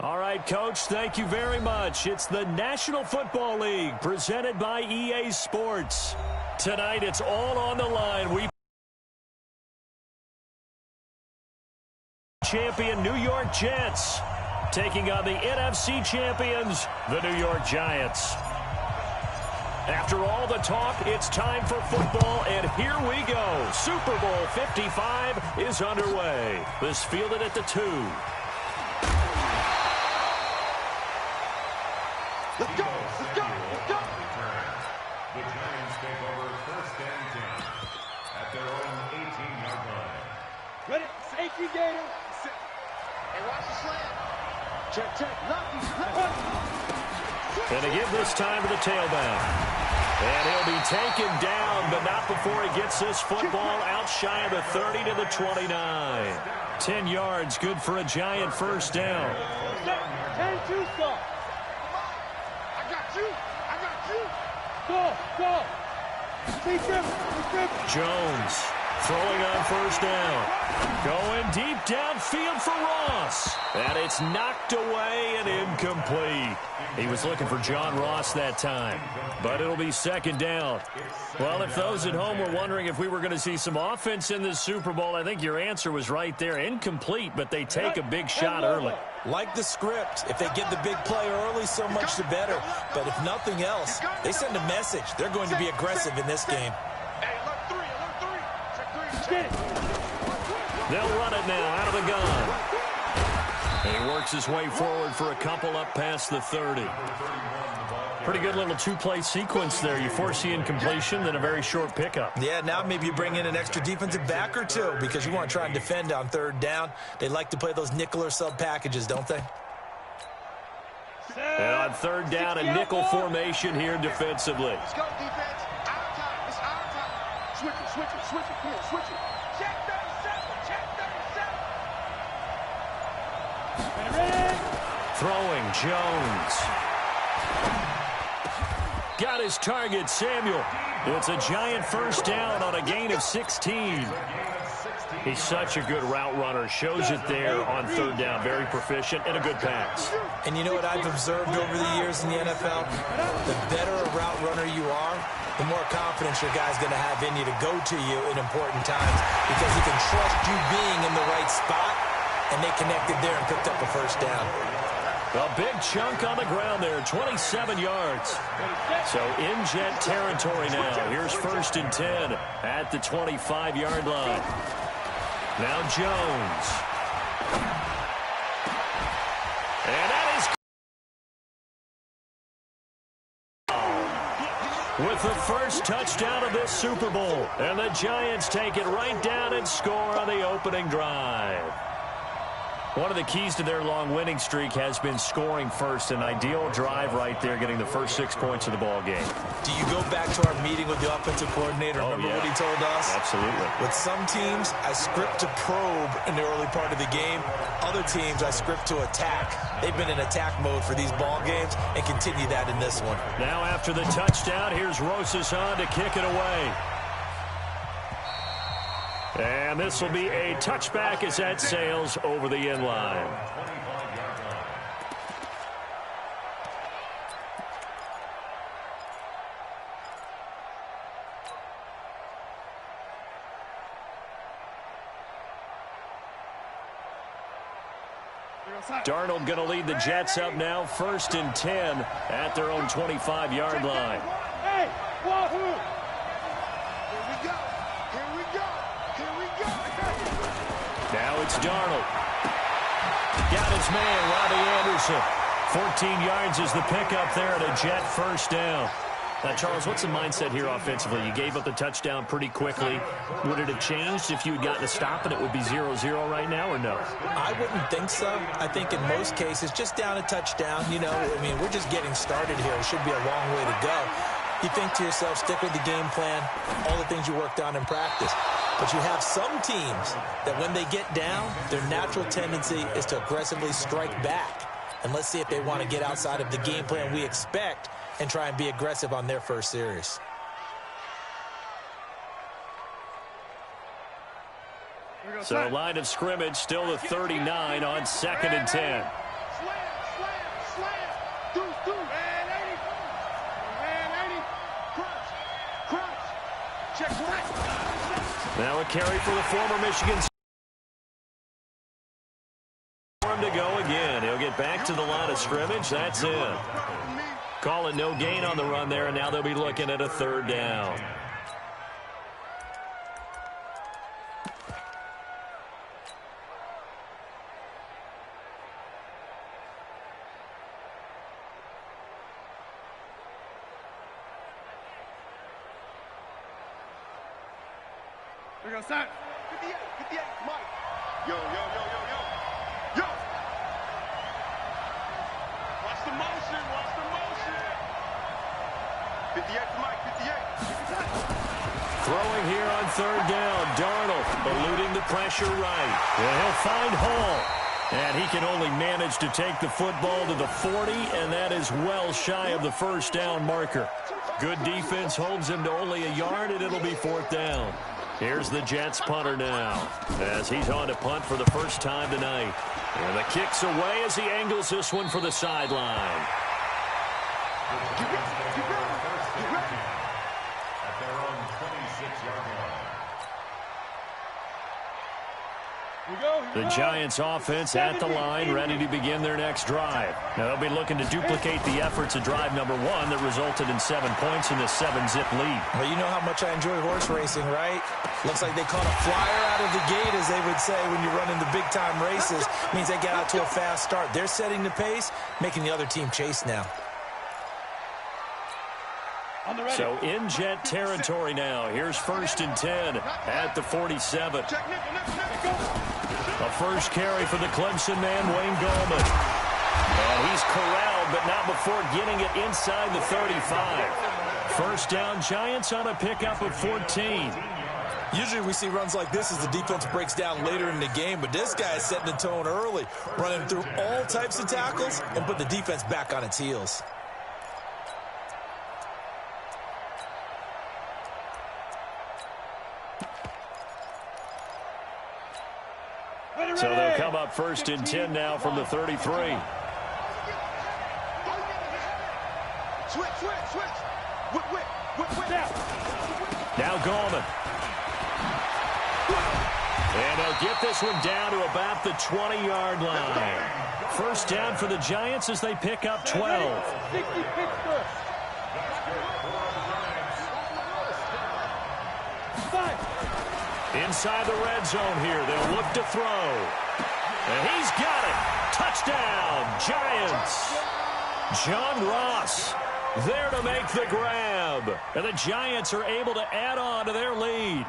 All right, Coach, thank you very much. It's the National Football League presented by EA Sports. Tonight, it's all on the line. We champion New York Jets taking on the NFC champions, the New York Giants. After all the talk, it's time for football, and here we go. Super Bowl 55 is underway. This fielded at the 2. Let's go, let's go, let's go. The Giants take over 1st and 10 at their own 18-yard line. Ready, safety gator. Hey, watch the slant. Check, check, And to give this time to the tailback. And he'll be taken down, but not before he gets this football out shy of the 30 to the 29. 10 yards, good for a Giant first down. 10-2 stop. Go. Jones throwing on first down. Going deep downfield for Ross. And it's knocked away and incomplete. He was looking for John Ross that time. But it'll be 2nd down. Well, if those at home were wondering if we were going to see some offense in this Super Bowl, I think your answer was right there. Incomplete, but they take a big shot early. Like the script, if they get the big play early, so much the better. But if nothing else, they send a message. They're going to be aggressive in this game. They'll run it now out of the gun. And he works his way forward for a couple up past the 30. Pretty good little 2-play sequence there. You force the incompletion, then a very short pickup. Yeah, now maybe you bring in an extra defensive back or two because you want to try and defend on 3rd down. They like to play those nickel or sub packages, don't they? And on 3rd down, a nickel formation here defensively. Let's go, defense. Our time. It's our time. Switch it. Come on, switch it. Check 37. Throwing, Jones. Got his target, Samuel. It's a Giant first down on a gain of 16. He's such a good route runner. Shows it there on 3rd down. Very proficient and a good pass. And you know what I've observed over the years in the NFL? The better a route runner you are, the more confidence your guy's going to have in you to go to you in important times because he can trust you being in the right spot, and they connected there and picked up a first down. A big chunk on the ground there, 27 yards. So in Jet territory now. Here's 1st and 10 at the 25-yard line. Now Jones. And that is with the first touchdown of this Super Bowl. And the Giants take it right down and score on the opening drive. One of the keys to their long winning streak has been scoring first. An ideal drive right there, getting the first 6 points of the ball game. Do you go back to our meeting with the offensive coordinator? Remember what he told us? Absolutely. With some teams, I script to probe in the early part of the game. Other teams, I script to attack. They've been in attack mode for these ball games and continue that in this one. Now after the touchdown, here's Rosas on to kick it away. And this will be a touchback as that sails over the end line. Darnold going to lead the Jets up now, 1st and 10 at their own 25-yard line. Hey, wahoo! Here we go. Now it's Darnold. Got his man, Robbie Anderson. 14 yards is the pickup there at a Jet first down. Now, Charles, what's the mindset here offensively? You gave up the touchdown pretty quickly. Would it have changed if you had gotten a stop and it would be 0-0 right now, or no? I wouldn't think so. I think in most cases, just down a touchdown, you know, I mean, we're just getting started here. It should be a long way to go. You think to yourself, stick with the game plan, all the things you worked on in practice. But you have some teams that when they get down, their natural tendency is to aggressively strike back. And let's see if they want to get outside of the game plan we expect and try and be aggressive on their first series. So line of scrimmage still the 39 on 2nd and 10. Now a carry for the former Michigan to go again. He'll get back to the line of scrimmage. That's it. Call it no gain on the run there, and now they'll be looking at a third down. We're going to start. 58, Mike. Yo. Watch the motion. 58 to Mike, 58. Throwing here on third down. Darnold eluding the pressure right. Well, he'll find Hall. And he can only manage to take the football to the 40, and that is well shy of the first down marker. Good defense holds him to only a yard, and it'll be fourth down. Here's the Jets punter now, as he's on to punt for the first time tonight. And the kick's away as he angles this one for the sideline. At their own 26-yard line. The Giants offense at the line, ready to begin their next drive. Now they'll be looking to duplicate the efforts of drive number 1 that resulted in 7 points in the 7-zip lead. Well, you know how much I enjoy horse racing, right? Looks like they caught a flyer out of the gate, as they would say when you're running the big-time races. Means they got out to a fast start. They're setting the pace, making the other team chase now. So in Jet territory now. Here's 1st and 10 at the 47. A first carry for the Clemson man, Wayne Gallman. And he's corralled, but not before getting it inside the 35. First down, Giants on a pickup of 14. Usually we see runs like this as the defense breaks down later in the game, but this guy is setting the tone early, running through all types of tackles and put the defense back on its heels. So they'll come up 1st and 10 now from the 33. Switch. Now Gallman. And they'll get this one down to about the 20-yard line. First down for the Giants as they pick up 12. Inside the red zone here. They'll look to throw. And he's got it. Touchdown, Giants. John Ross there to make the grab. And the Giants are able to add on to their lead.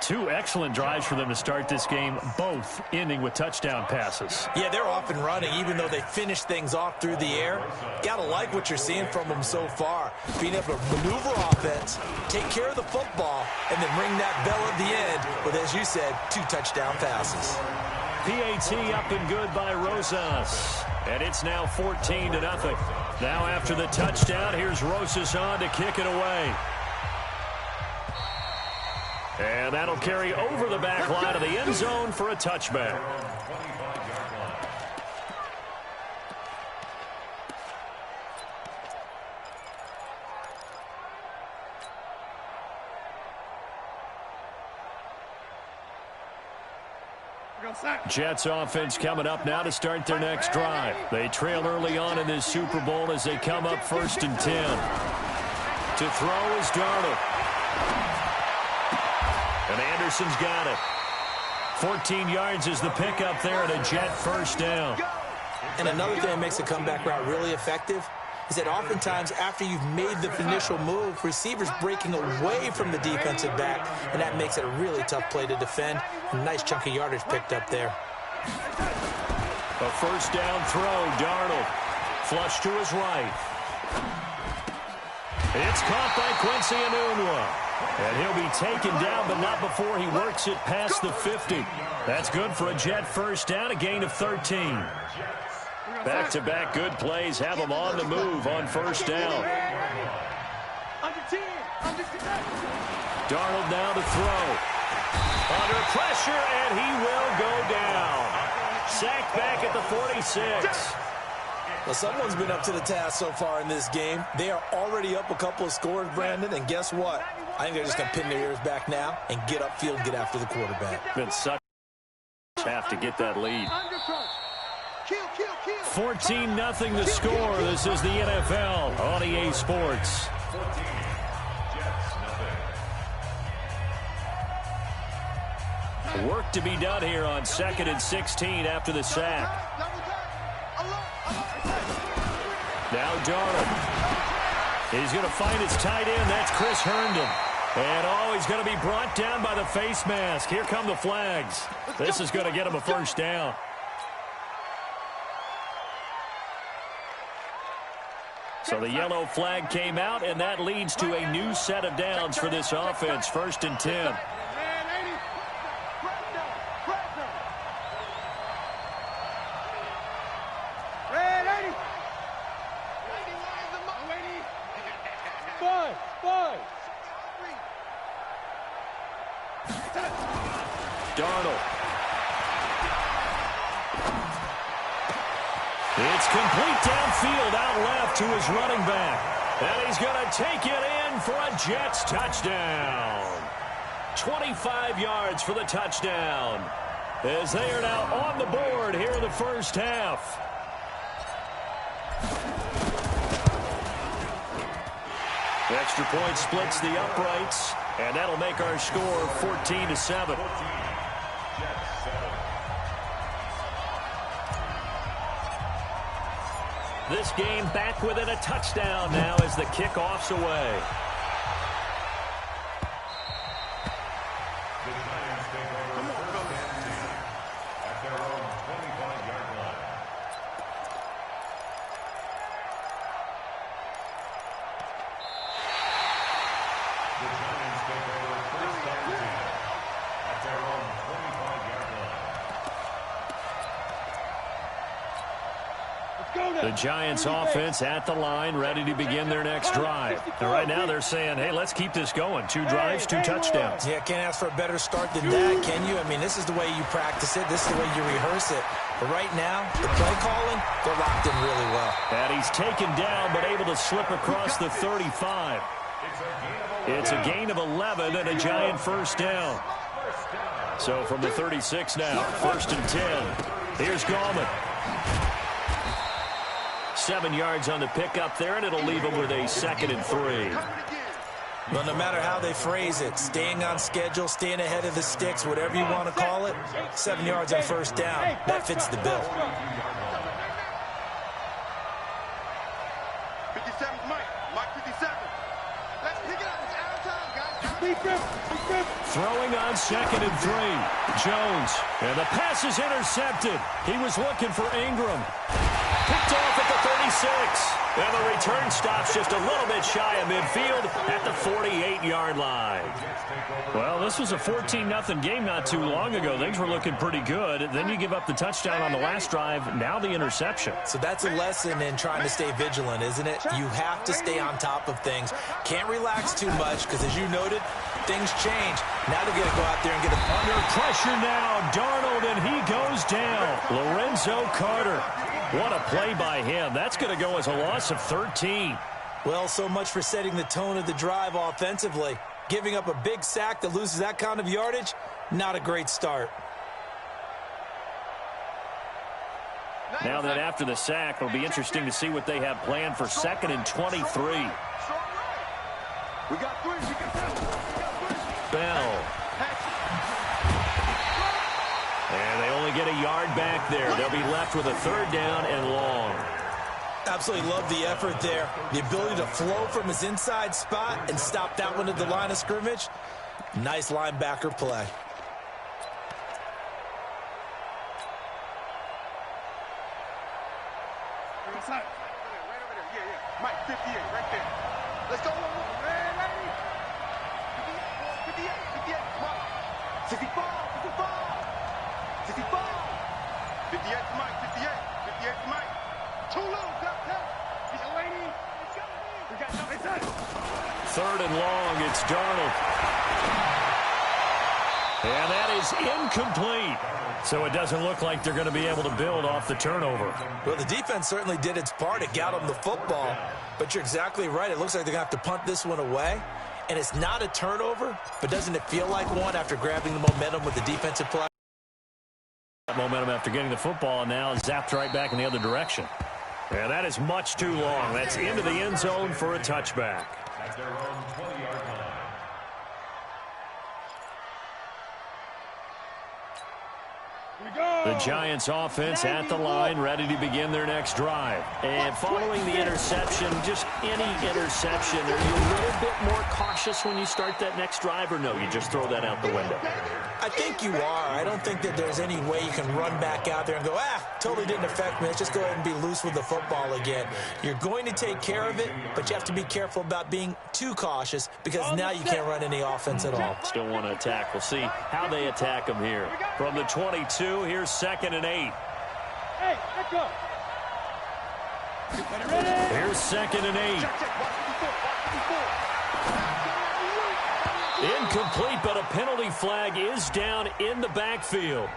2 excellent drives for them to start this game, both ending with touchdown passes. Yeah, they're off and running, even though they finish things off through the air. Gotta like what you're seeing from them so far. Being able to maneuver offense, take care of the football, and then ring that bell at the end with, as you said, 2 touchdown passes. PAT up and good by Rosas. And it's now 14-0. Now after the touchdown, here's Rosas on to kick it away. And that'll carry over the back line of the end zone for a touchback. Jets offense coming up now to start their next drive. They trail early on in this Super Bowl as they come up 1st and 10. To throw is Darnold. And Anderson's got it. 14 yards is the pickup there and a Jet first down. And another thing that makes a comeback route really effective is that oftentimes after you've made the initial move, receivers breaking away from the defensive back, and that makes it a really tough play to defend. A nice chunk of yardage picked up there. A first down throw, Darnold. Flush to his right. It's caught by Quincy Enunwa. And he'll be taken down, but not before he works it past the 50. That's good for a Jet first down, a gain of 13. Back-to-back good plays have them on the move on first down. Darnold now to throw. Under pressure, and he will go down. Sacked back at the 46. Well, someone's been up to the task so far in this game. They are already up a couple of scores, Brandon, and guess what? I think they're just going to pin their ears back now and get upfield and get after the quarterback. Been such have to get that lead. 14-0 the score. This is the NFL on EA Sports. Work to be done here on 2nd and 16 after the sack. Now Darnold. He's going to find his tight end. That's Chris Herndon. And, he's going to be brought down by the face mask. Here come the flags. This is going to get him a first down. So the yellow flag came out, and that leads to a new set of downs for this offense. 1st and 10. Darnold. It's complete downfield out left to his running back. And he's going to take it in for a Jets touchdown. 25 yards for the touchdown. As they are now on the board here in the first half. Extra point splits the uprights. And that'll make our score 14-7. This game back within a touchdown now as the kickoff's away. The Giants take over 1st and 10 at their own 25-yard line. The Giants take over 1st and 10 at their own 25-yard line. The Giants offense at the line, ready to begin their next drive. And right now they're saying, hey, let's keep this going. 2 drives, 2 touchdowns. Yeah, can't ask for a better start than that, can you? I mean, this is the way you practice it. This is the way you rehearse it. But right now, the play calling, they're locked in really well. And he's taken down, but able to slip across the 35. It's a gain of 11 and a Giant first down. So from the 36 now, 1st and 10. Here's Gallman. 7 yards on the pickup there, and it'll leave him with a 2nd and 3. Well, no matter how they phrase it, staying on schedule, staying ahead of the sticks, whatever you want to call it, 7 yards on first down, that fits the bill. 57, Mike 57. Let's pick it up. It's out of time, guys. Throwing on 2nd and 3. Jones. And the pass is intercepted. He was looking for Ingram. Picked off at the 36. And the return stops just a little bit shy of midfield at the 48-yard line. Well, this was a 14-0 game not too long ago. Things were looking pretty good. Then you give up the touchdown on the last drive. Now the interception. So that's a lesson in trying to stay vigilant, isn't it? You have to stay on top of things. Can't relax too much because, as you noted, things change. Now they're going to go out there and get under pressure now. Darnold, and he goes down. Lorenzo Carter. What a play by him. That's going to go as a loss of 13. Well, so much for setting the tone of the drive offensively. Giving up a big sack that loses that kind of yardage, not a great start. Now that after the sack, it'll be interesting to see what they have planned for 2nd and 23. Bell. And they only get a yard back there. They'll be left with a 3rd down and long. Absolutely love the effort there. The ability to flow from his inside spot and stop that one at the line of scrimmage. Nice linebacker play. Right over there. Yeah. Mike, 58, right there. Let's go. 58. Come on. 65. 58 to Mike. 58 to Mike. Too low. We got no. It's 3rd and long. It's Darnold. And that is incomplete. So it doesn't look like they're going to be able to build off the turnover. Well, the defense certainly did its part. It got them the football. But you're exactly right. It looks like they're going to have to punt this one away. And it's not a turnover, but doesn't it feel like one after grabbing the momentum with the defensive play? That momentum after getting the football, and now zapped right back in the other direction. And that is much too long. That's into the end zone for a touchback. At their own 20-yard line. The Giants offense at the line, ready to begin their next drive. And following the interception, just any interception, are you a little bit more cautious when you start that next drive, or no, you just throw that out the window? I think you are. I don't think that there's any way you can run back out there and go, totally didn't affect me. Let's just go ahead and be loose with the football again. You're going to take care of it, but you have to be careful about being too cautious because now you can't run any offense at all. Still want to attack. We'll see how they attack them here. From the 22, here's 2nd and 8. Hey, let's go. Here's 2nd and 8. Incomplete, but a penalty flag is down in the backfield.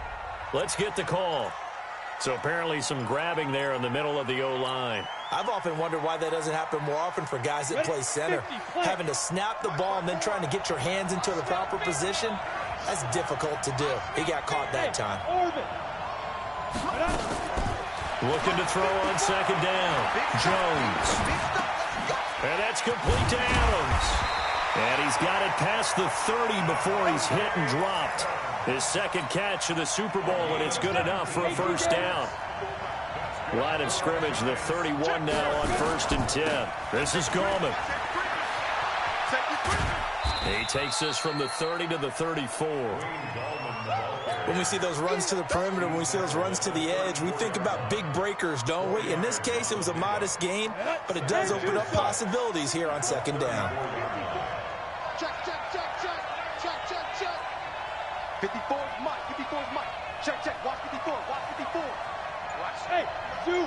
Let's get the call. So apparently some grabbing there in the middle of the O-line. I've often wondered why that doesn't happen more often for guys that play center. Having to snap the ball and then trying to get your hands into the proper position, that's difficult to do. He got caught that time. Looking to throw on 2nd down. Jones. And that's complete to Adams. And he's got it past the 30 before he's hit and dropped. His 2nd catch of the Super Bowl, and it's good enough for a 1st down. Line of scrimmage, the 31 now on 1st and 10. This is Gallman. He takes us from the 30 to the 34. When we see those runs to the perimeter, when we see those runs to the edge, we think about big breakers, don't we? In this case, it was a modest gain, but it does open up possibilities here on 2nd down. Check. 54 is Mike. 54 is Mike. Check. Watch 54. Watch 54. Watch. Hey, do.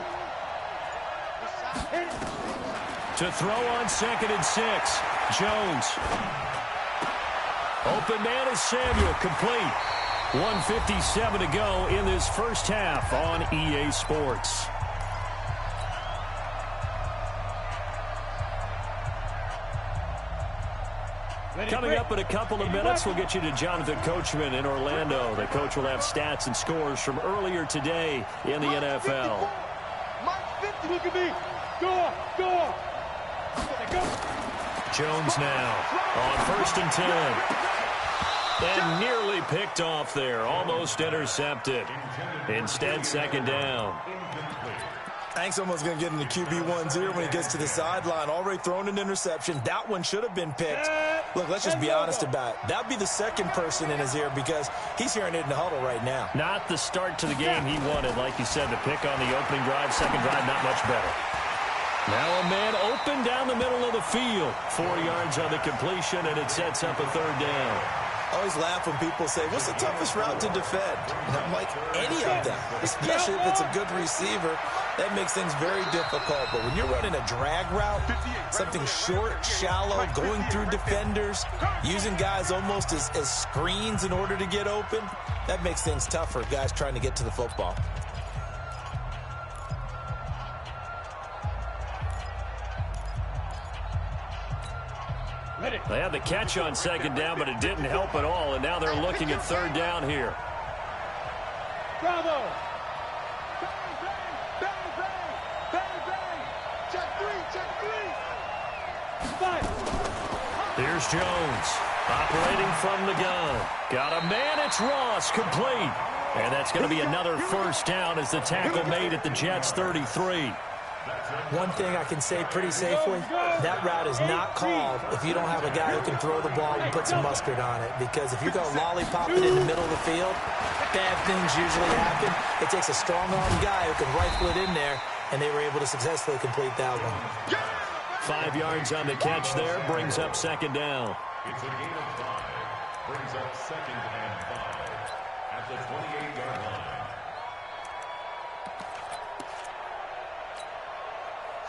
To throw on 2nd and 6. Jones. Open man is Samuel. Complete. 1:57 to go in this first half on EA Sports. Coming up in a couple of minutes, we'll get you to Jonathan Coachman in Orlando. The coach will have stats and scores from earlier today in the NFL. Mike 50, look at me. Go. Jones now on 1st and 10. And nearly picked off there. Almost intercepted. Instead, 2nd down. Hank's almost going to get into QB1-0 when he gets to the sideline. Already thrown an interception. That one should have been picked. Look, let's just be honest about it. That would be the 2nd person in his ear because he's hearing it in the huddle right now. Not the start to the game he wanted. Like you said, the pick on the opening drive, 2nd drive, not much better. Now a man open down the middle of the field. 4 yards on the completion, and it sets up a 3rd down. I always laugh when people say, what's the toughest route to defend? And I'm like, any of them, especially if it's a good receiver. That makes things very difficult. But when you're running a drag route, something short, shallow, going through defenders, using guys almost as screens in order to get open, that makes things tough for guys trying to get to the football. They had the catch on 2nd down, but it didn't help at all, and now they're looking at 3rd down here. Bravo. Bang. Check 3. 5. Here's Jones, operating from the gun. Got a man, it's Ross, complete. And that's going to be another 1st down as the tackle made at the Jets' 33. One thing I can say pretty safely, that route is not called if you don't have a guy who can throw the ball and put some mustard on it. Because if you're going to lollipop it in the middle of the field, bad things usually happen. It takes a strong-armed guy who can rifle it in there, and they were able to successfully complete that one. 5 yards on the catch there, brings up 2nd down. It's a gain of 5. Brings up 2nd and 5 at the 28-yard line.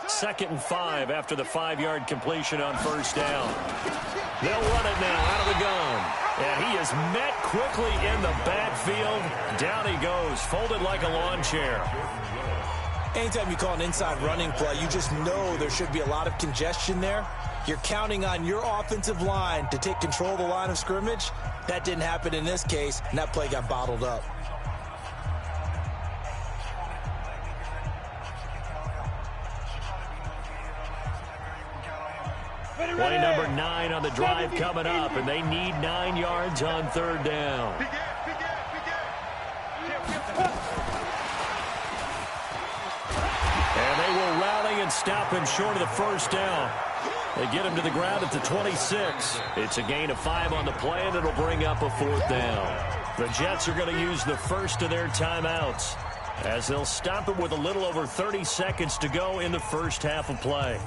2nd and 5 after the 5-yard completion on 1st down. They'll run it now out of the gun. And he is met quickly in the backfield. Down he goes, folded like a lawn chair. Anytime you call an inside running play, you just know there should be a lot of congestion there. You're counting on your offensive line to take control of the line of scrimmage. That didn't happen in this case, and that play got bottled up. Play number 9 on the drive coming up, and they need 9 yards on third down. And they will rally and stop him short of the first down. They get him to the ground at the 26. It's a gain of 5 on the play, and it'll bring up a fourth down. The Jets are going to use the first of their timeouts as they'll stop him with a little over 30 seconds to go in the first half of play.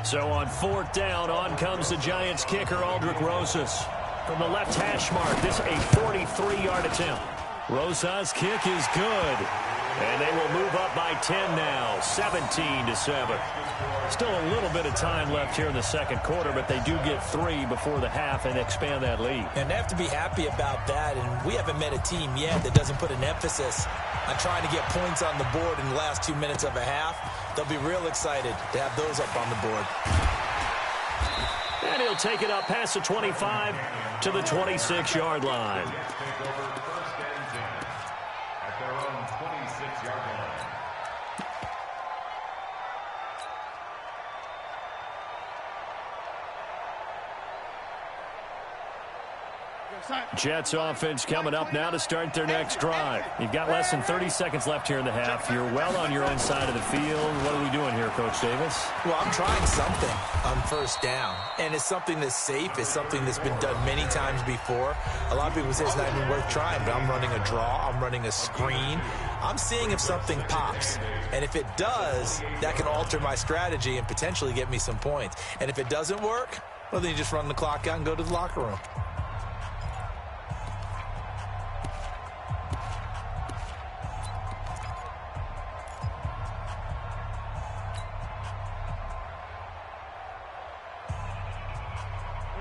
So on fourth down, on comes the Giants kicker, Aldrick Rosas. From the left hash mark, this a 43-yard attempt. Rosas' kick is good. And they will move up by 10 now, 17-7. Still a little bit of time left here in the second quarter, but they do get 3 before the half and expand that lead. And they have to be happy about that, and we haven't met a team yet that doesn't put an emphasis on trying to get points on the board in the last 2 minutes of a half. They'll be real excited to have those up on the board. And he'll take it up past the 25 to the 26-yard line. Jets offense coming up now to start their next drive. You've got less than 30 seconds left here in the half. You're well on your own side of the field. What are we doing here, Coach Davis? Well, I'm trying something on first down, and it's something that's safe. It's something that's been done many times before. A lot of people say it's not even worth trying, but I'm running a draw. I'm running a screen. I'm seeing if something pops, and if it does, that can alter my strategy and potentially get me some points. And if it doesn't work, well, then you just run the clock out and go to the locker room.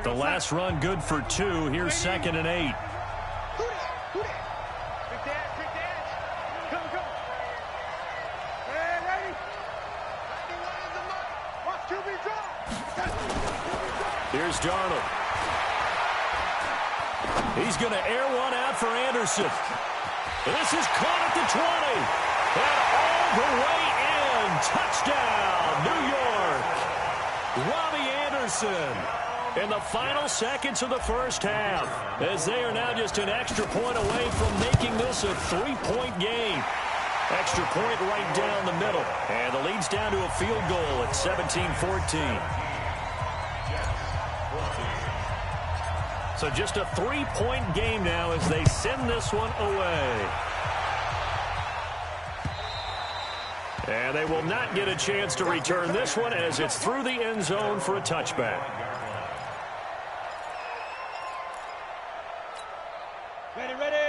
The last run good for 2. Here's 2nd and 8. Here's Darnold. He's going to air one out for Anderson. This is caught at the 20. And all the way in. Touchdown, New York. Robbie Anderson. In the final seconds of the first half, as they are now just an extra point away from making this a 3-point game. Extra point right down the middle. And the lead's down to a field goal at 17-14. So just a 3-point game now as they send this one away. And they will not get a chance to return this one as it's through the end zone for a touchback.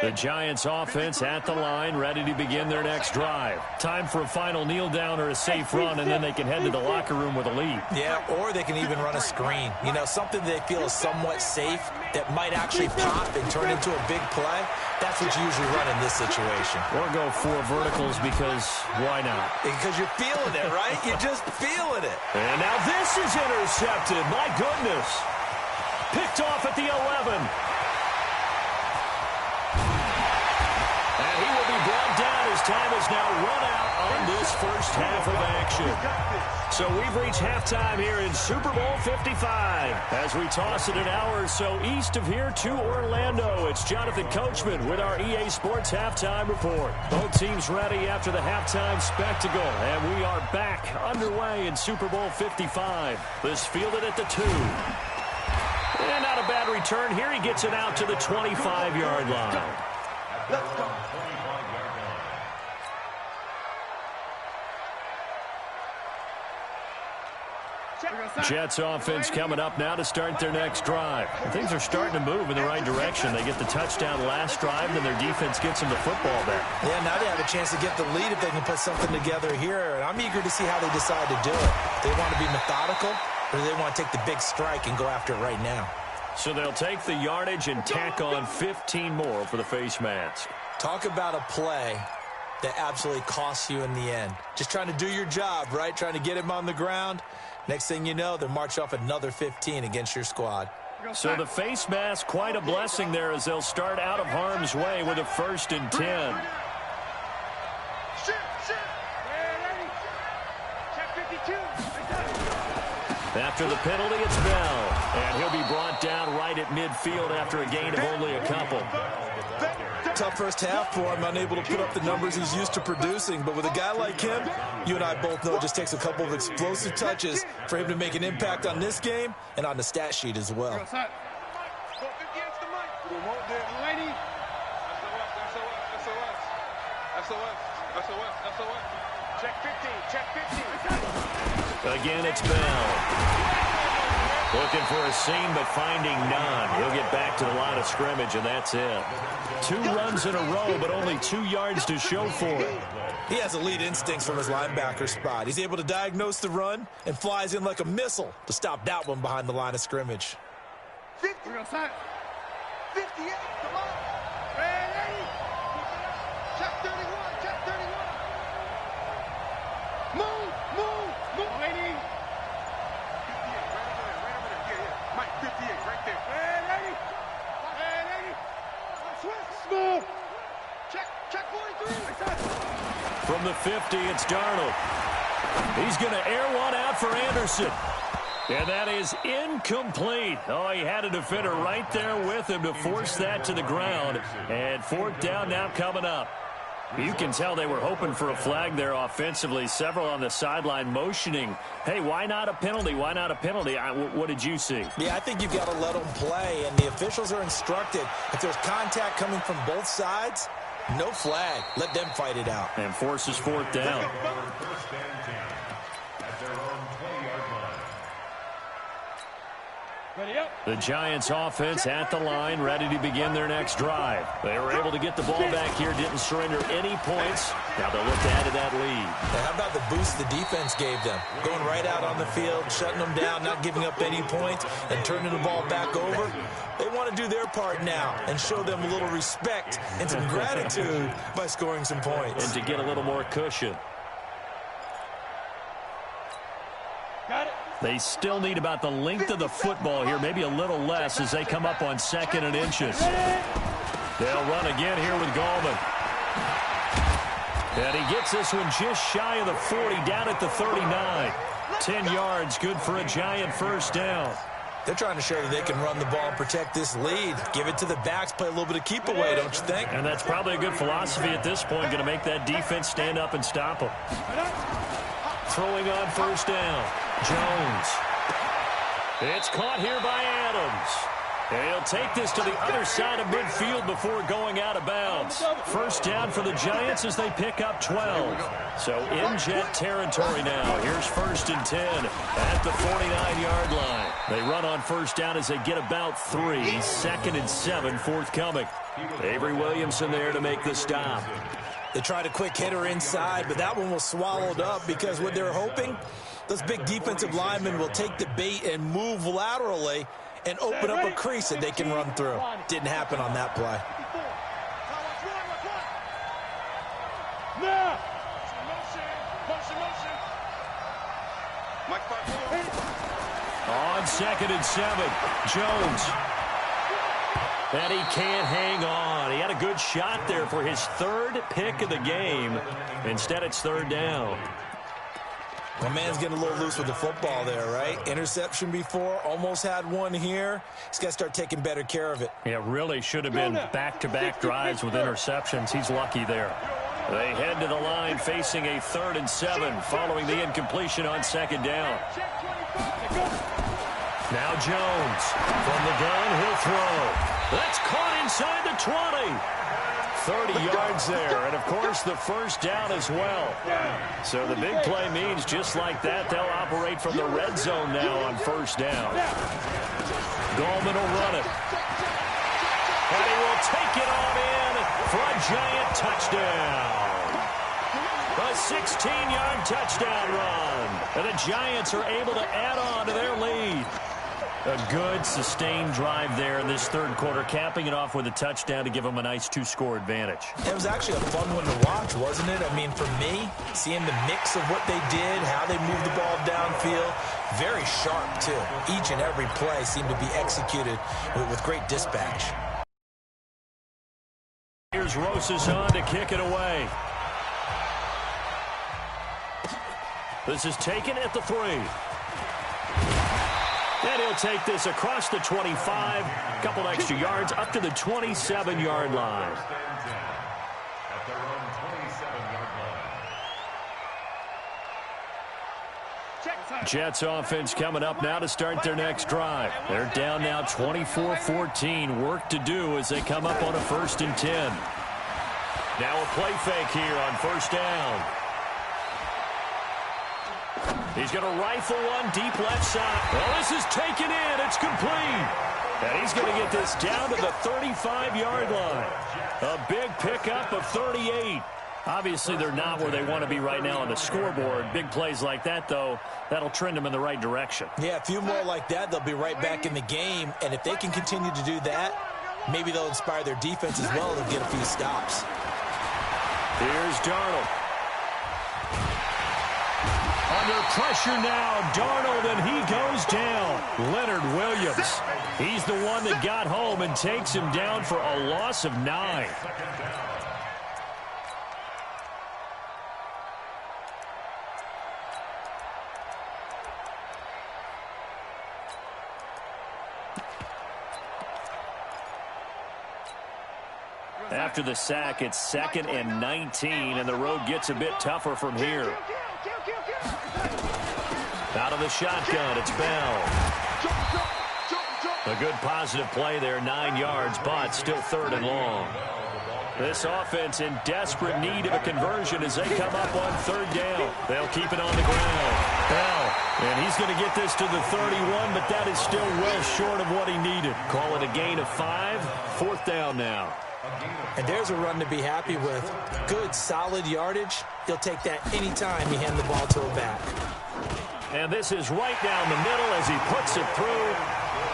The Giants offense at the line, ready to begin their next drive. Time for a final kneel down or a safe run, and then they can head to the locker room with a lead. Yeah, or they can even run a screen. You know, something they feel is somewhat safe that might actually pop and turn into a big play. That's what you usually run in this situation. Or go 4 verticals because why not? Because you're feeling it, right? You're just feeling it. And now this is intercepted. My goodness. Picked off at the 11. Time is now run out on this first half of action. So we've reached halftime here in Super Bowl 55. As we toss it an hour or so east of here to Orlando, it's Jonathan Coachman with our EA Sports Halftime Report. Both teams ready after the halftime spectacle, and we are back underway in Super Bowl 55. This fielded at the 2. And not a bad return here. He gets it out to the 25-yard line. Let's go. Jets offense coming up now to start their next drive. Things are starting to move in the right direction. They get the touchdown last drive, then their defense gets them the football back. Yeah, now they have a chance to get the lead if they can put something together here. And I'm eager to see how they decide to do it. They want to be methodical. or do they want to take the big strike and go after it right now? So they'll take the yardage and tack on 15 more for the face mask. Talk about a play that absolutely costs you in the end. Just trying to do your job, right? Trying to get him on the ground. Next thing you know, they're marching off another 15 against your squad. So the face mask, quite a blessing there as they'll start out of harm's way with a 1st and 10. After the penalty, it's Bell. And he'll be brought down right at midfield after a gain of only a couple. Tough first half for him, unable to put up the numbers he's used to producing. But with a guy like him, you and I both know it just takes a couple of explosive touches for him to make an impact on this game and on the stat sheet as well. Again, it's Bell. Looking for a seam, but finding none. He'll get back to the line of scrimmage, and that's it. 2 runs in a row, but only 2 yards to show for it. He has elite instincts from his linebacker spot. He's able to diagnose the run and flies in like a missile to stop that one behind the line of scrimmage. 50. 58. Come on. Ready. Check 31. Check 31. Move. Waiting. 58, right there. Ready. Switch. Smooth. Check 43. From the 50, it's Darnold. He's going to air one out for Anderson. And that is incomplete. Oh, he had a defender right there with him to force that to the ground. And 4th down now coming up. You can tell they were hoping for a flag there offensively. Several on the sideline motioning, hey, why not a penalty? Why not a penalty? What did you see? Yeah, I think you've got to let them play, and the officials are instructed. If there's contact coming from both sides, no flag. Let them fight it out. And forces 4th down. First and 10 at their own 20-yard line. The Giants offense at the line, ready to begin their next drive. They were able to get the ball back here, didn't surrender any points. Now they'll look to add to that lead. Now, how about the boost the defense gave them? Going right out on the field, shutting them down, not giving up any points, and turning the ball back over. They want to do their part now and show them a little respect and some gratitude by scoring some points. And to get a little more cushion. Got it. They still need about the length of the football here, maybe a little less as they come up on 2nd and inches. They'll run again here with Gallman. And he gets this one just shy of the 40, down at the 39. 10 yards, good for a Giant 1st down. They're trying to show that they can run the ball and protect this lead. Give it to the backs, play a little bit of keep away, don't you think? And that's probably a good philosophy at this point, going to make that defense stand up and stop them. Throwing on 1st down. Jones. It's caught here by Adams. And he'll take this to the other side of midfield before going out of bounds. 1st down for the Giants as they pick up 12. So in Jet territory now. Here's 1st and 10 at the 49-yard line. They run on 1st down as they get about 3. 2nd and 7 forthcoming. Avery Williamson there to make the stop. They tried a quick hitter inside, but that one was swallowed up because what they're hoping, those big defensive linemen will take the bait and move laterally and open up a crease that they can run through. Didn't happen on that play. On 2nd and 7, Jones. And he can't hang on. He had a good shot there for his 3rd pick of the game. Instead, it's 3rd down. My man's getting a little loose with the football there, right? Interception before, almost had one here. He's got to start taking better care of it. Yeah, really should have been back-to-back drives with interceptions. He's lucky there. They head to the line facing a 3rd and 7 following the incompletion on 2nd down. Now Jones from the gun, he'll throw. That's caught inside the 20. 30 yards there, and of course the 1st down as well. So the big play means just like that, they'll operate from the red zone now on 1st down. Gallman will run it. And he will take it on in for a Giant touchdown. A 16-yard touchdown run. And the Giants are able to add on to their lead. A good, sustained drive there in this third quarter, capping it off with a touchdown to give them a nice 2-score advantage. It was actually a fun one to watch, wasn't it? I mean, for me, seeing the mix of what they did, how they moved the ball downfield, very sharp, too. Each and every play seemed to be executed with great dispatch. Here's Rosas on to kick it away. This is taken at the 3. And he'll take this across the 25, a couple extra yards up to the 27-yard line. At their own 27-yard line. Jets offense coming up now to start their next drive. They're down now 24-14. Work to do as they come up on a 1st and 10. Now a play fake here on 1st down. He's going to rifle one deep left side. Well, this is taken in. It's complete. And he's going to get this down to the 35-yard line. A big pickup of 38. Obviously, they're not where they want to be right now on the scoreboard. Big plays like that, though, that'll trend them in the right direction. Yeah, a few more like that, they'll be right back in the game. And if they can continue to do that, maybe they'll inspire their defense as well and get a few stops. Here's Darnold. Under pressure now, Darnold, and he goes down. Leonard Williams. He's the one that got home and takes him down for a loss of 9. After the sack, it's 2nd and 19, and the road gets a bit tougher from here. Out of the shotgun, it's Bell. A good positive play there, 9 yards, but still 3rd and long. This offense in desperate need of a conversion as they come up on 3rd down. They'll keep it on the ground. Bell, and he's going to get this to the 31, but that is still well short of what he needed. Call it a gain of 5, 4th down now. And there's a run to be happy with. Good, solid yardage. He'll take that anytime you hand the ball to a back. And this is right down the middle as he puts it through.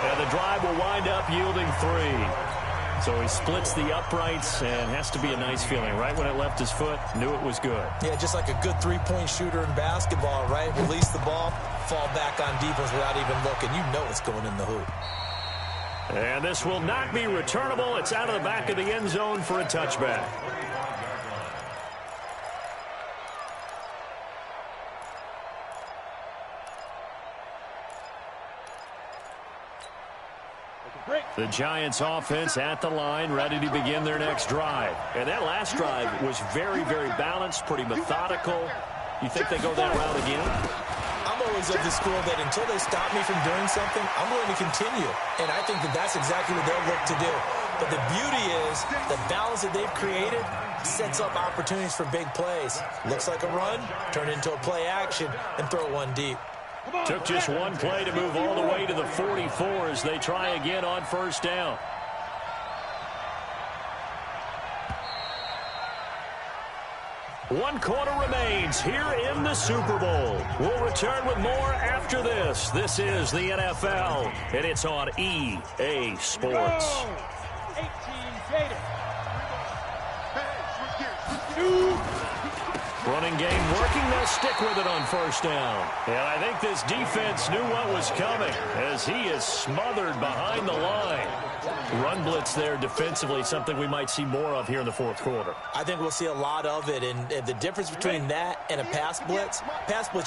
And the drive will wind up yielding 3. So he splits the uprights and has to be a nice feeling. Right when it left his foot, knew it was good. Yeah, just like a good three-point shooter in basketball, right? Release the ball, fall back on defense without even looking. You know it's going in the hoop. And this will not be returnable. It's out of the back of the end zone for a touchback. The Giants offense at the line, ready to begin their next drive. And that last drive was very, very balanced, pretty methodical. You think they go that route again? I'm always of the school that until they stop me from doing something, I'm going to continue. And I think that that's exactly what they'll look to do. But the beauty is the balance that they've created sets up opportunities for big plays. Looks like a run, turn into a play action, and throw one deep. Took just one play to move all the way to the 44 as they try again on 1st down. One quarter remains here in the Super Bowl. We'll return with more after this. This is the NFL, and it's on EA Sports. 18 Jada. Running game working. They'll stick with it on 1st down. And I think this defense knew what was coming as he is smothered behind the line. Run blitz there defensively, something we might see more of here in the 4th quarter. I think we'll see a lot of it, and the difference between that and a pass blitz,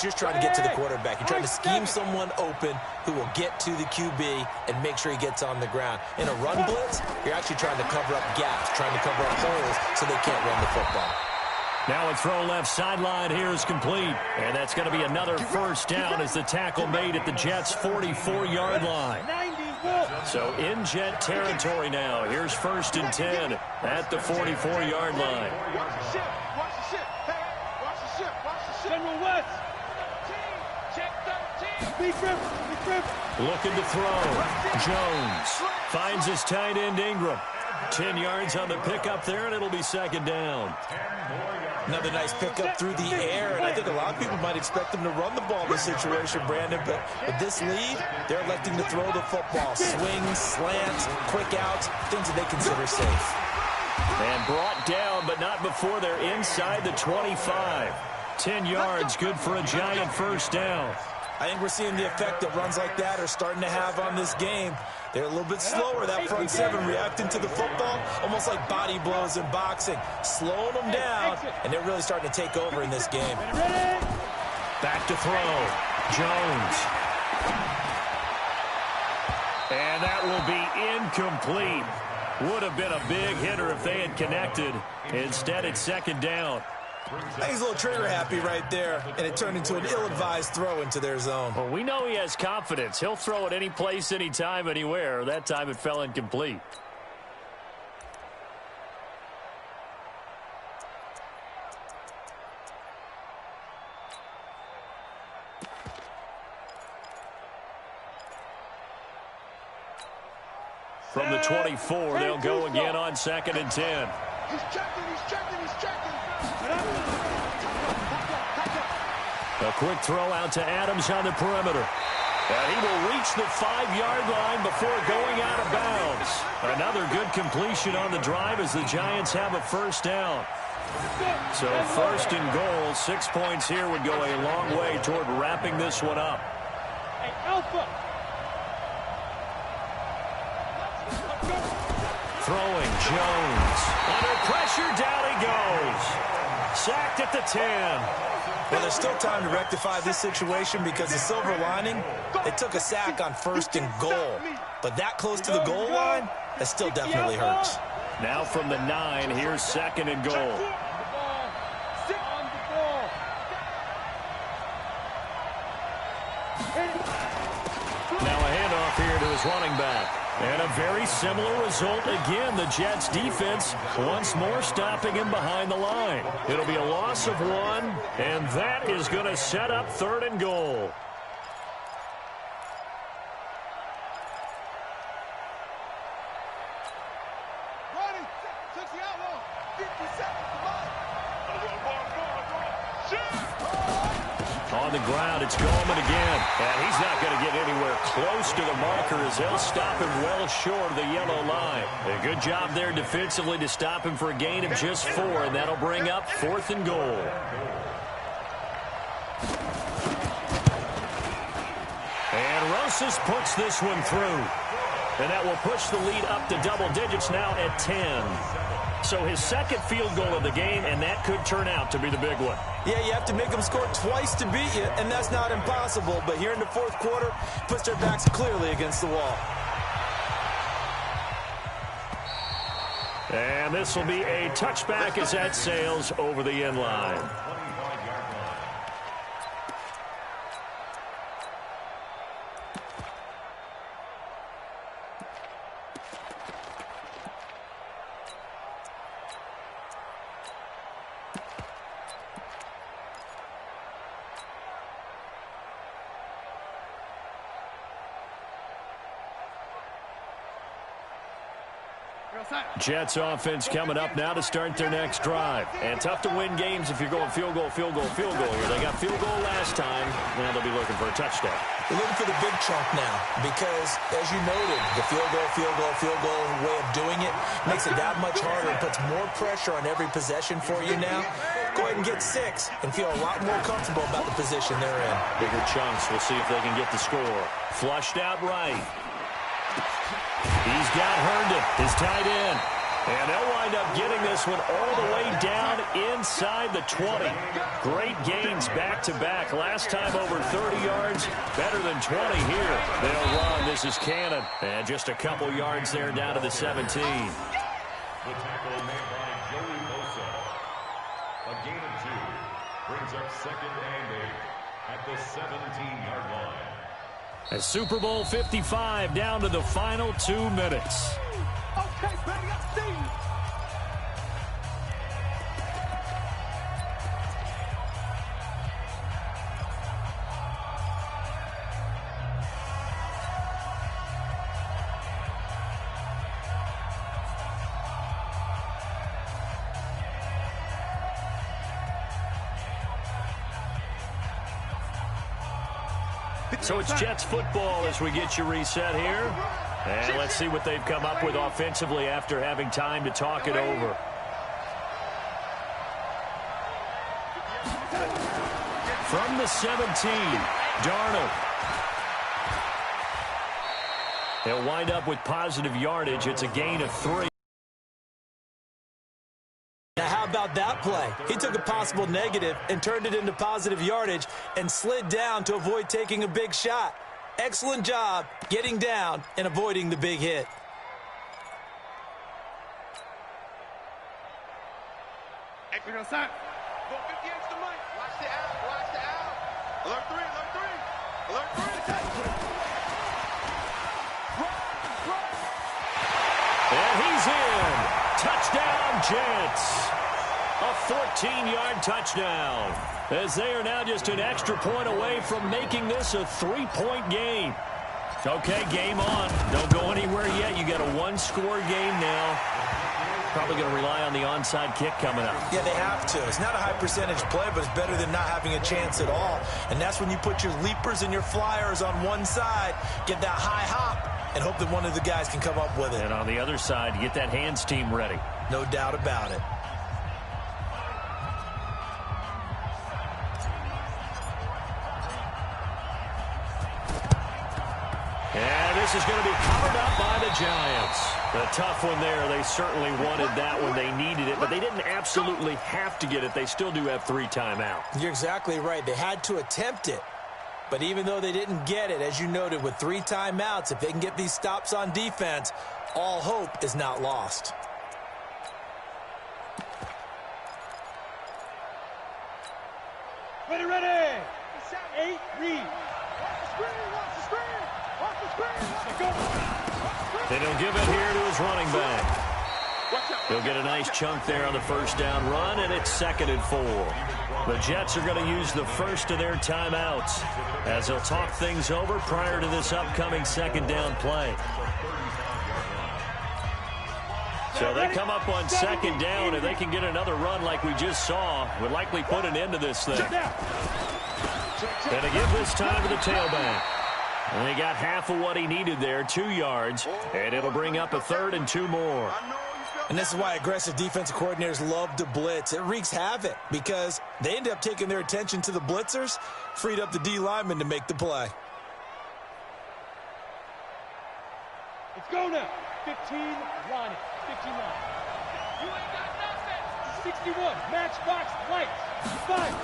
you're trying to get to the quarterback. You're trying to scheme someone open who will get to the QB and make sure he gets on the ground. In a run blitz, you're actually trying to cover up gaps, trying to cover up holes so they can't run the football. Now a throw left sideline here is complete. And that's going to be another 1st down as the tackle made at the Jets' 44-yard line. So in Jet territory now. Here's 1st and 10 at the 44-yard line. Watch the ship. Watch the ship. Hey, watch the ship. Watch the ship. General West. Check 13. Big rip. Looking to throw. Jones finds his tight end Ingram. 10 yards on the pickup there, and it'll be 2nd down. 10 more yards. Another nice pickup through the air, and I think a lot of people might expect them to run the ball in this situation, Brandon, but with this lead, they're electing to throw the football. Swings, slants, quick outs, things that they consider safe. And brought down, but not before they're inside the 25. 10 yards, good for a Giant first down. I think we're seeing the effect that runs like that are starting to have on this game. They're a little bit slower, that front seven, reacting to the football, almost like body blows in boxing, slowing them down, and they're really starting to take over in this game. Back to throw. Jones. And that will be incomplete. Would have been a big hitter if they had connected. Instead, it's second down. I think he's a little trigger happy right there, and it turned into an ill-advised throw into their zone. Well, we know he has confidence. He'll throw it any place, anytime, anywhere. That time it fell incomplete. From the 24, they'll go again on 2nd and 10. He's checking. A quick throw out to Adams on the perimeter. And he will reach the 5-yard line before going out of bounds. Another good completion on the drive as the Giants have a first down. So 1st and goal, 6 points here would go a long way toward wrapping this one up. Hey, Alpha. Throwing, Jones. Under pressure, down he goes. Sacked at the 10. Well, there's still time to rectify this situation because the silver lining, they took a sack on 1st and goal. But that close to the goal line, that still definitely hurts. Now from the 9, here's 2nd and goal. Now a handoff here to his running back. And a very similar result again. The Jets defense once more stopping him behind the line. It'll be a loss of 1, and that is going to set up 3rd and goal. Ready, 60 outlaw, 50 seconds to run. On the ground, it's Goldman again. And he's not going to get anywhere close to the marker as they'll stop him well short of the yellow line. A good job there defensively to stop him for a gain of just 4, and that'll bring up 4th and goal. And Rosas puts this one through. And that will push the lead up to double digits now at 10. So his 2nd field goal of the game, and that could turn out to be the big one. Yeah, you have to make them score twice to beat you, and that's not impossible. But here in the 4th quarter, puts their backs clearly against the wall. And this will be a touchback as that sails over the end line. Jets offense coming up now to start their next drive. And tough to win games if you're going field goal here. They got field goal last time. Now they'll be looking for a touchdown. They're looking for the big chunk now because, as you noted, the field goal way of doing it makes it that much harder and puts more pressure on every possession for you now. Go ahead and get 6 and feel a lot more comfortable about the position they're in. Bigger chunks. We'll see if they can get the score. Flushed out right. He's got Herndon, his tight end. And they'll wind up getting this one all the way down inside the 20. Great gains back-to-back. Last time over 30 yards, better than 20 here. They'll run. This is Cannon. And just a couple yards there down to the 17. The tackle made by Joey Bosa. A gain of 2 brings up 2nd and 8 at the 17-yard line. A Super Bowl 55 down to the final 2 minutes. Okay, ready up, Steve. So it's Jets football as we get you reset here. And let's see what they've come up with offensively after having time to talk it over. From the 17, Darnold. He'll wind up with positive yardage. It's a gain of 3. Now, how about that play? He took a possible negative and turned it into positive yardage and slid down to avoid taking a big shot. Excellent job getting down and avoiding the big hit. Go 50 extra money. Watch the out. Watch the out. Alert 3. Alert 3. Alert 3. And he's in. Touchdown, Jets. A 14-yard touchdown. As they are now just an extra point away from making this a 3-point game. Okay, game on. Don't go anywhere yet. You got a one-score game now. Probably going to rely on the onside kick coming up. Yeah, they have to. It's not a high-percentage play, but it's better than not having a chance at all. And that's when you put your leapers and your flyers on one side, get that high hop, and hope that one of the guys can come up with it. And on the other side, get that hands team ready. No doubt about it. And this is going to be covered up by the Giants. A tough one there. They certainly wanted that when they needed it, but they didn't absolutely have to get it. They still do have 3 timeouts. You're exactly right. They had to attempt it. But even though they didn't get it, as you noted, with 3 timeouts, if they can get these stops on defense, all hope is not lost. Ready, ready. 8, read. Watch the screen, watch the screen. Watch the screen. Go. And he'll give it here to his running back. He'll get a nice chunk there on the first down run, and it's 2nd and 4. The Jets are going to use the first of their timeouts as they'll talk things over prior to this upcoming 2nd down play. So they come up on 2nd down, and they can get another run like we just saw. Would likely put an end to this thing. And to give this time to the tailback. And he got half of what he needed there, 2 yards, and it'll bring up a 3rd and 2 more. And this is why aggressive defensive coordinators love to blitz. It wreaks havoc because they end up taking their attention to the blitzers, freed up the D lineman to make the play. Let's go now. 15, line it. 15 line. You ain't got nothing. 61, matchbox, lights. 5.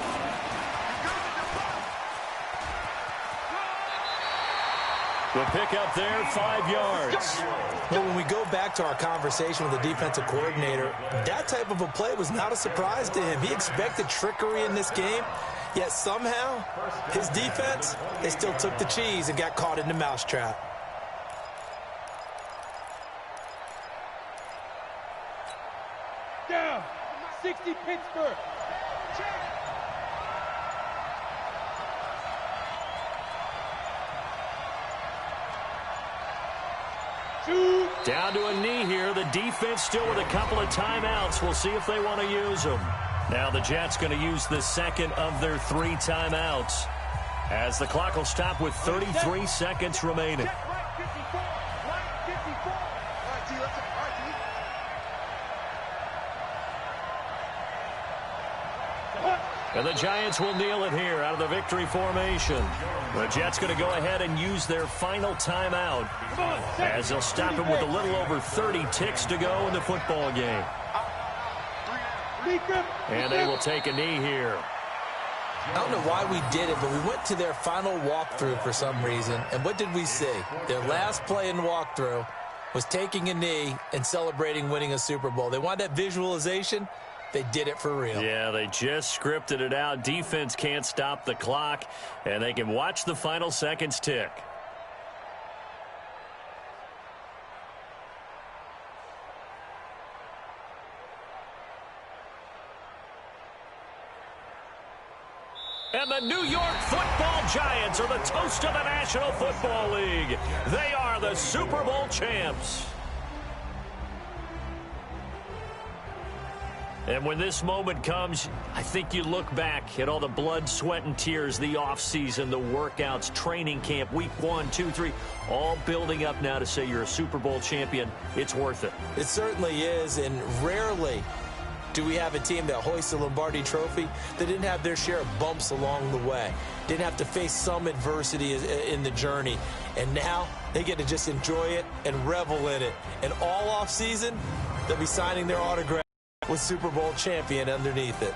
The pick up there, 5 yards. Well, when we go back to our conversation with the defensive coordinator, that type of a play was not a surprise to him. He expected trickery in this game, yet somehow his defense, they still took the cheese and got caught in the mousetrap. Down. 60 Pittsburgh. Down to a knee here. The defense still with a couple of timeouts. We'll see if they want to use them. Now the Jets going to use the 2nd of their 3 timeouts as the clock will stop with 33 seconds remaining. And the Giants will kneel it here out of the victory formation. The Jets going to go ahead and use their final timeout as they'll stop him with a little over 30 ticks to go in the football game. And they will take a knee here. I don't know why we did it, but we went to their final walkthrough for some reason. And what did we see? Their last play in walkthrough was taking a knee and celebrating winning a Super Bowl. They want that visualization. They did it for real. Yeah, they just scripted it out. Defense can't stop the clock, and they can watch the final seconds tick. And the New York Football Giants are the toast of the National Football League. They are the Super Bowl champs. And when this moment comes, I think you look back at all the blood, sweat, and tears, the offseason, the workouts, training camp, week 1, 2, 3, all building up now to say you're a Super Bowl champion. It's worth it. It certainly is, and rarely do we have a team that hoists the Lombardi Trophy that didn't have their share of bumps along the way, didn't have to face some adversity in the journey, and now they get to just enjoy it and revel in it. And all offseason, they'll be signing their autograph with Super Bowl champion underneath it.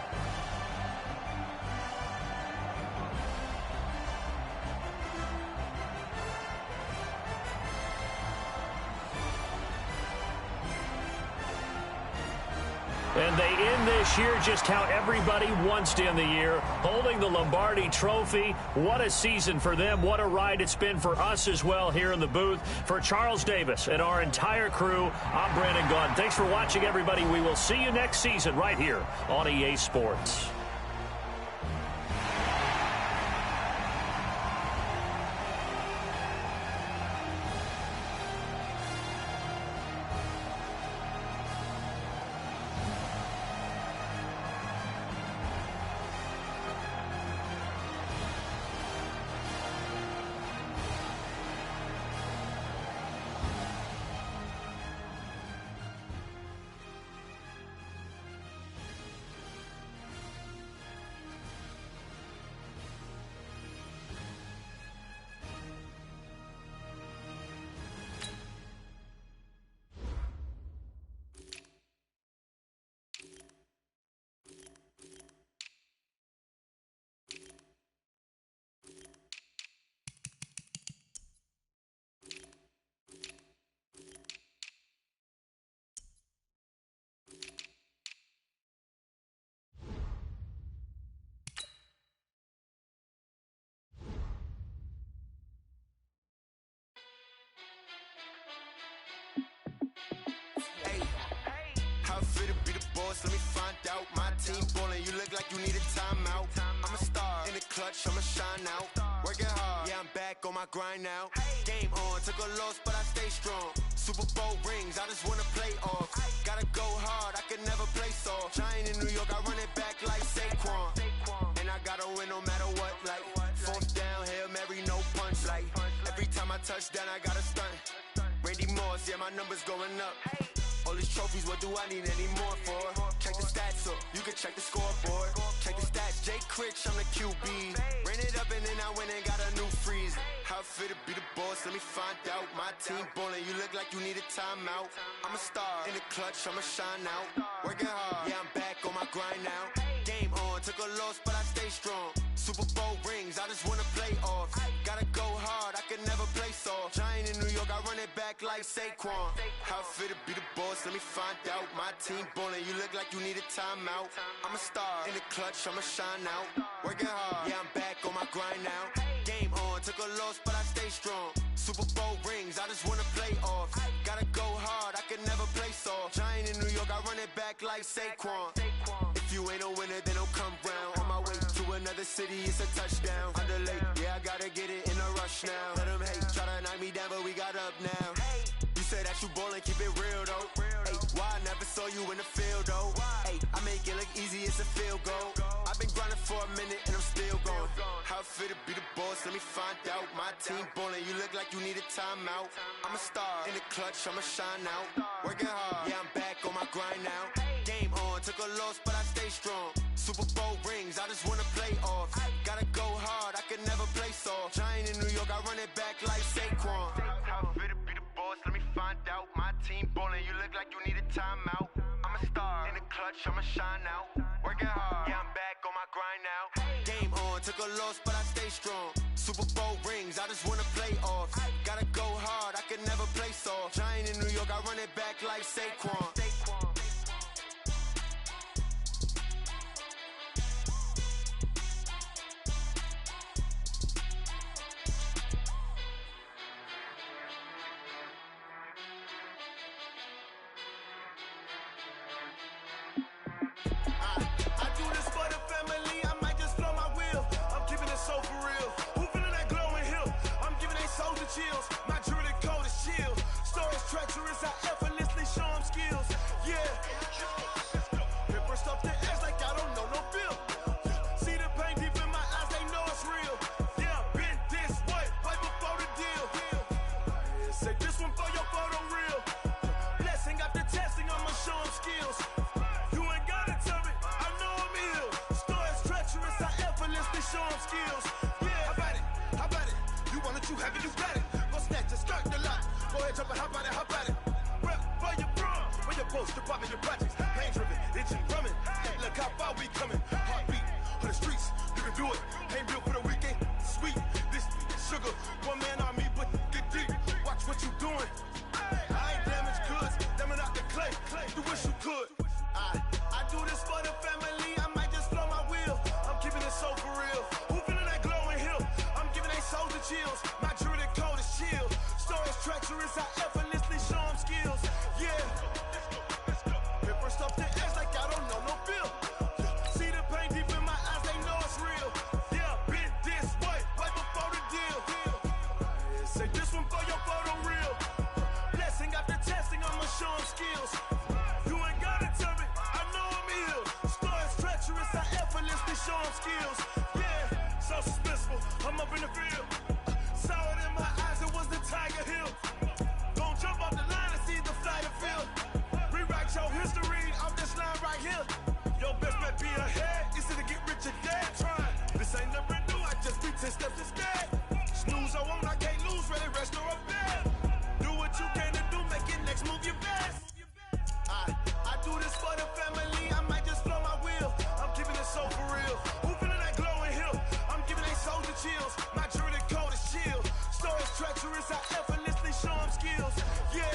And they end this year just how everybody wants to end the year, holding the Lombardi Trophy. What a season for them. What a ride it's been for us as well here in the booth. For Charles Davis and our entire crew, I'm Brandon Gaudin. Thanks for watching, everybody. We will see you next season right here on EA Sports. Let me find out. My team ballin', you look like you need a timeout. I'm a star in the clutch, I'ma shine out. Working hard, yeah, I'm back on my grind now. Game on, took a loss, but I stay strong. Super Bowl rings, I just wanna play off. Gotta go hard, I can never play soft. Giant in New York, I run it back like Saquon. And I gotta win no matter what, like fourth down, Hail Mary, no punch. Like every time I touch down, I gotta stunt. Randy Moss, yeah, my numbers going up. All these trophies, what do I need any more for? Check the stats up, you can check the scoreboard. Check the stats, Jay Critch, I'm the QB. Ran it up and then I went and got a new freeze. How it feel to be the boss, let me find out. My team ballin', you look like you need a timeout. I'm a star in the clutch, I'ma shine out. Working hard, yeah, I'm back on my grind now. Game on, took a loss, but I stay strong. Super Bowl rings, I just wanna play off. Gotta go hard, I can never play soft. Giant in New York, I run it back like Saquon. How it feel to be the boss, let me find out. My team ballin', you look like you need a timeout. I'm a star in the clutch, I'ma shine out. Working hard, yeah, I'm back on my grind now. Game on, took a loss, but I stay strong. Super Bowl rings, I just wanna play off. Gotta go hard, I can never play soft. Giant in New York, I run it back like Saquon. If you ain't a winner, then don't come round. On my way to another city, it's a touchdown. Underlay, yeah, I gotta get it in a rush now. Let them hate, try to knock me down, but we got up now. You say that you ballin', keep it real though. Hey, why I never saw you in the field though? Hey, I make it look easy, it's a field goal. I've been grinding for a minute and I'm still going. How it feel to be the boss, let me find out. My team ballin', you look like you need a timeout. I'm a star in the clutch, I'ma shine out. Working hard, yeah, I'm back on my grind now. Game on, took a loss, but I stay strong. Super Bowl rings, I just wanna play off. Gotta go hard, I can never play soft. Giant in New York, I run it back like Saquon. How it feel to be the boss, let me find out. My team ballin', you look like you need a timeout. I'm a star in the clutch, I'ma shine out. Working hard, yeah, I'm back on my grind now. Game on, took a loss, but I stay strong. Super Bowl rings, I just wanna play off. Gotta go hard, I can never play soft. Giant in New York, I run it back like Saquon. Chills. My jewelry coat is chill. Stories treacherous, I effortlessly show them skills. Yeah. skills. Yeah, how about it? How about it? You want it, you have it, you got it. Go snatch it, skirt the lot. Go ahead, jump it, how about it? How about it? Rep where you from? Where your post, department, your projects. Pain driven, itching, drumming. Hey, look how far we coming. Heartbeat on the streets, you can do it. Ain't built for the weekend. Sweet, this sugar, one man army, but get deep. Watch what you doing. I ain't damaged goods, damn out the clay. You wish you could. I do this for the family. I might just blow my wheel. I'm keeping it so for real. Who feeling that glowing hill? I'm giving they souls the chills. My jewelry cold is chill. Stories treacherous, I effortlessly show them skills. Yeah. Paper stuff to edge like I don't know no feel. See the pain deep in my eyes, they know it's real. Yeah, been this way, right before the deal. Say this one for your photo real. Blessing after testing, I'ma show them skills. You ain't gotta tell me, I know I'm ill. Stories treacherous, I effortlessly show them skills. Yeah, so suspenseful, I'm up in the field. Saw it in my eyes, it was the Tiger Hill. Don't jump off the line and see the flight of field. Rewrite your history off this line right here. Your best bet be ahead, easy to get rich or dead. Trying, this ain't never new, I just be 10 steps instead. Snooze I won't, I can't lose, ready, rest or a bed. Do what you can to do, make it next move your best. I do this for the family, I might just blow my wheel. I'm keeping it so for real. Who feeling that glowing hill? I'm giving they souls the chills. My jewelry cold is chill. Stories treacherous, I effortlessly show them skills. Yeah.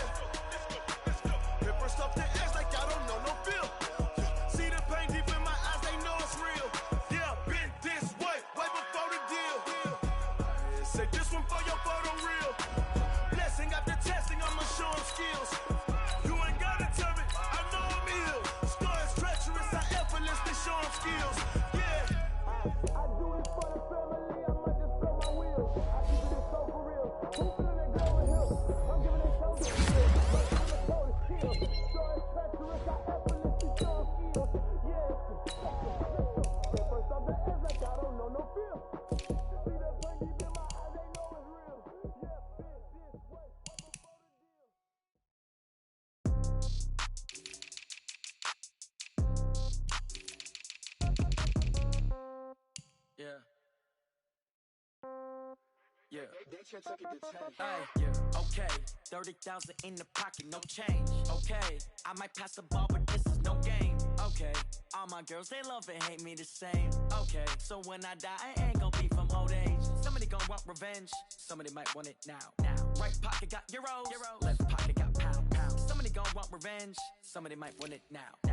Paper stuff to edge like I don't know no feel. See the pain deep in my eyes, they know it's real. Yeah, been this way, way before the deal. Say this one for your photo real. Blessing after testing, I'ma show them skills. You ain't gotta tell me, I know I'm ill. Stories treacherous, I effortlessly show them skills. Yeah. I do it for the family, I might just blow my wheel. I keep it so for real. Who feeling that glowing hill? I'm giving they souls the skills. I'm the coldest kill. Stories treacherous, I effortlessly show them skills. Yeah. Paper stuff the edge like I don't know no feel. See that pain deep in my eyes, they know it's real. Yeah, been this way, way before the deal. Yeah. Yeah. Hey, yeah. Okay. 30,000 in the pocket, no change. Okay. I might pass the ball, but this is no game. Okay. All my girls, they love and hate me the same. Okay. So when I die, I ain't gonna be from old age. Somebody gonna want revenge. Somebody might want it now. Right pocket got euros. Left pocket got pound. Somebody gonna want revenge. Somebody might want it now.